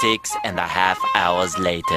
6.5 hours later.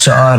4